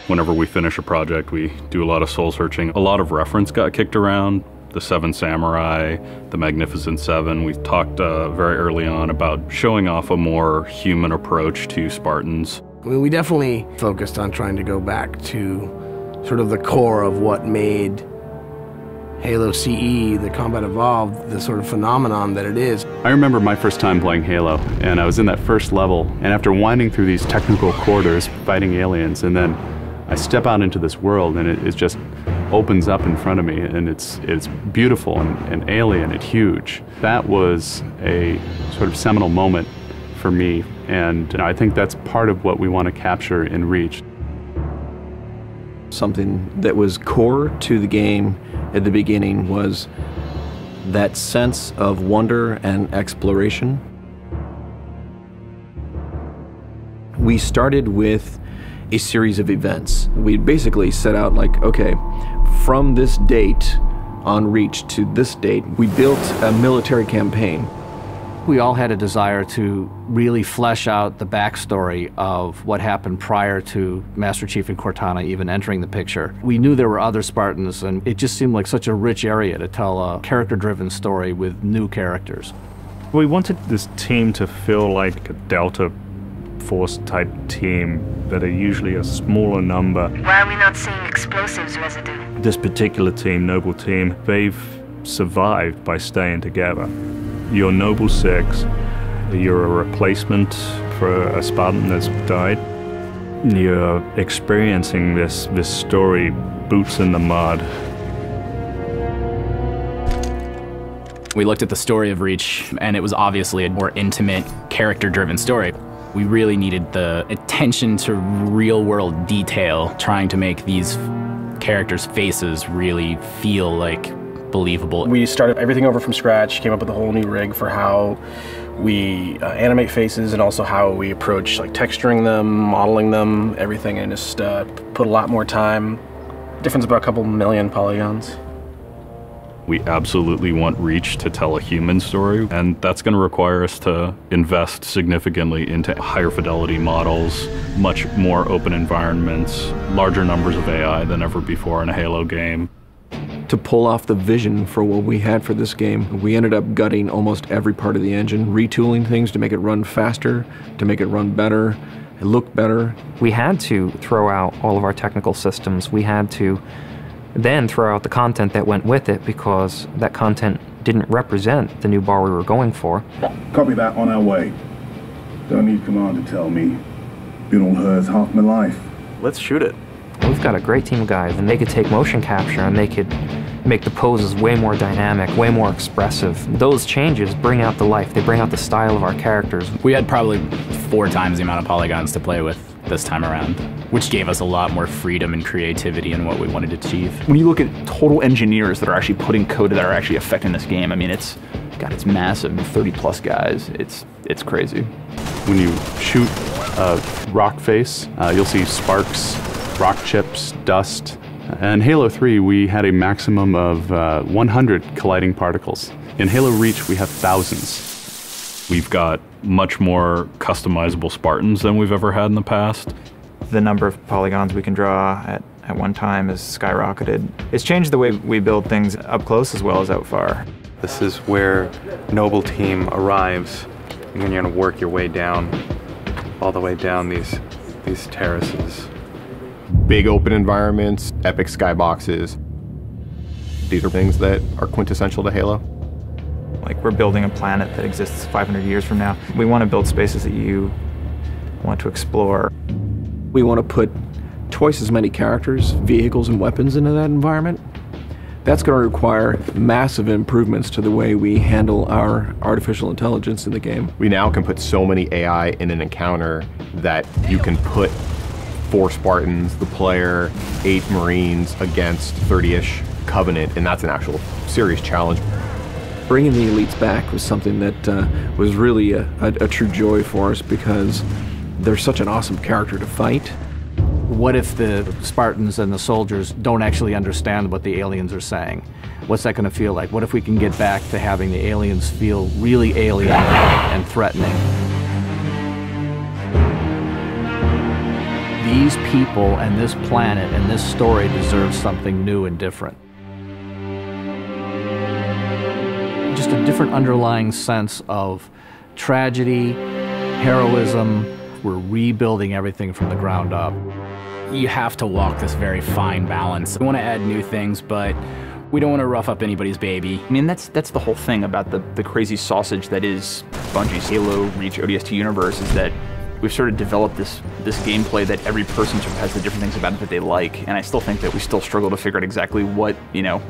Whenever we finish a project, we do a lot of soul searching. A lot of reference got kicked around. The Seven Samurai, the Magnificent Seven. We talked very early on about showing off a more human approach to Spartans. I mean, we definitely focused on trying to go back to sort of the core of what made Halo CE, the Combat Evolved, the sort of phenomenon that it is. I remember my first time playing Halo, and I was in that first level, and after winding through these technical corridors, fighting aliens, and then I step out into this world, and it just opens up in front of me, and it's beautiful and alien and huge. That was a sort of seminal moment for me, and I think that's part of what we want to capture in Reach. Something that was core to the game at the beginning was that sense of wonder and exploration. We started with a series of events. We basically set out like, okay, from this date on Reach to this date, we built a military campaign. We all had a desire to really flesh out the backstory of what happened prior to Master Chief and Cortana even entering the picture. We knew there were other Spartans, and it just seemed like such a rich area to tell a character-driven story with new characters. We wanted this team to feel like a Delta Force type team that are usually a smaller number. Why are we not seeing explosives residue? This particular team, Noble Team, they've survived by staying together. You're Noble 6, you're a replacement for a Spartan that's died. You're experiencing this story, boots in the mud. We looked at the story of Reach, and it was obviously a more intimate, character-driven story. We really needed the attention to real-world detail, trying to make these characters' faces really feel like believable. We started everything over from scratch, came up with a whole new rig for how we animate faces and also how we approach like texturing them, modeling them, everything, and just put a lot more time. Difference about a couple million polygons. We absolutely want Reach to tell a human story, and that's going to require us to invest significantly into higher fidelity models, much more open environments, larger numbers of AI than ever before in a Halo game. To pull off the vision for what we had for this game, we ended up gutting almost every part of the engine, retooling things to make it run faster, to make it run better, and look better. We had to throw out all of our technical systems. We had to then throw out the content that went with it because that content didn't represent the new bar we were going for. Copy that, on our way. Don't need command to tell me. Been all hers half my life. Let's shoot it. We've got a great team of guys, and they could take motion capture and they could make the poses way more dynamic, way more expressive. Those changes bring out the life, they bring out the style of our characters. We had probably 4 times the amount of polygons to play with this time around, which gave us a lot more freedom and creativity in what we wanted to achieve. When you look at total engineers that are actually putting code that are actually affecting this game, I mean, it's massive, 30 plus guys. It's crazy. When you shoot a rock face, you'll see sparks, rock chips, dust. In Halo 3, we had a maximum of 100 colliding particles. In Halo Reach, we have thousands. We've got much more customizable Spartans than we've ever had in the past. The number of polygons we can draw at one time has skyrocketed. It's changed the way we build things up close as well as out far. This is where Noble Team arrives, and then you're going to work your way down, all the way down these terraces. Big open environments, epic skyboxes. These are things that are quintessential to Halo. Like, we're building a planet that exists 500 years from now. We want to build spaces that you want to explore. We want to put twice as many characters, vehicles, and weapons into that environment. That's going to require massive improvements to the way we handle our artificial intelligence in the game. We now can put so many AI in an encounter that you can put 4 Spartans, the player, 8 Marines against 30-ish Covenant, and that's an actual serious challenge. Bringing the elites back was something that was really a true joy for us because they're such an awesome character to fight. What if the Spartans and the soldiers don't actually understand what the aliens are saying? What's that going to feel like? What if we can get back to having the aliens feel really alien and threatening? these people and this planet and this story deserve something new and different. Just a different underlying sense of tragedy, heroism. We're rebuilding everything from the ground up. You have to walk this very fine balance. We want to add new things, but we don't want to rough up anybody's baby. I mean, that's the whole thing about the crazy sausage that is Bungie's Halo Reach ODST universe, is that we've sort of developed this gameplay that every person sort of has the different things about it that they like, and I still think that we still struggle to figure out exactly what, you know,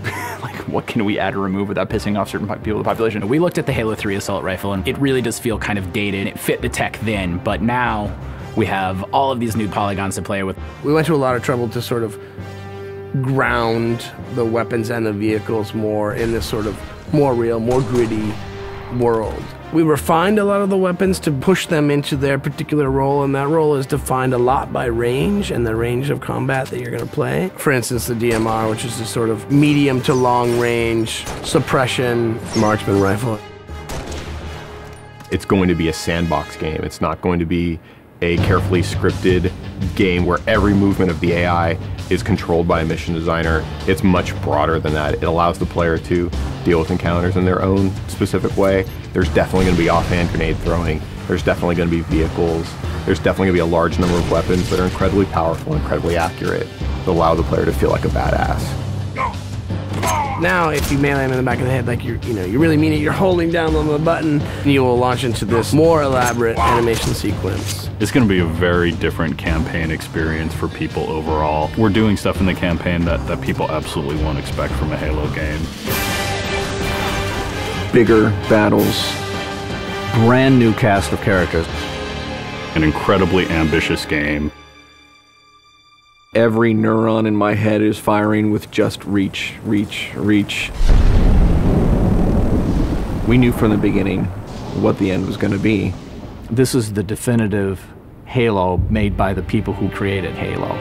like what can we add or remove without pissing off certain people in the population. We looked at the Halo 3 assault rifle, and it really does feel kind of dated. It fit the tech then, but now we have all of these new polygons to play with. We went to a lot of trouble to sort of ground the weapons and the vehicles more in this sort of more real, more gritty world. We refined a lot of the weapons to push them into their particular role, and that role is defined a lot by range and the range of combat that you're going to play. For instance, the DMR, which is a sort of medium to long range suppression marksman rifle. It's going to be a sandbox game. It's not going to be a carefully scripted game where every movement of the AI is controlled by a mission designer. It's much broader than that. It allows the player to deal with encounters in their own specific way. There's definitely going to be offhand grenade throwing. There's definitely going to be vehicles. There's definitely going to be a large number of weapons that are incredibly powerful, incredibly accurate, that allow the player to feel like a badass. Now, if you melee him in the back of the head like you really mean it, you're holding down on the button, and you will launch into this more elaborate animation sequence. It's going to be a very different campaign experience for people overall. We're doing stuff in the campaign that people absolutely won't expect from a Halo game. Bigger battles. Brand new cast of characters. An incredibly ambitious game. Every neuron in my head is firing with just reach, reach, reach. We knew from the beginning what the end was going to be. This is the definitive Halo made by the people who created Halo.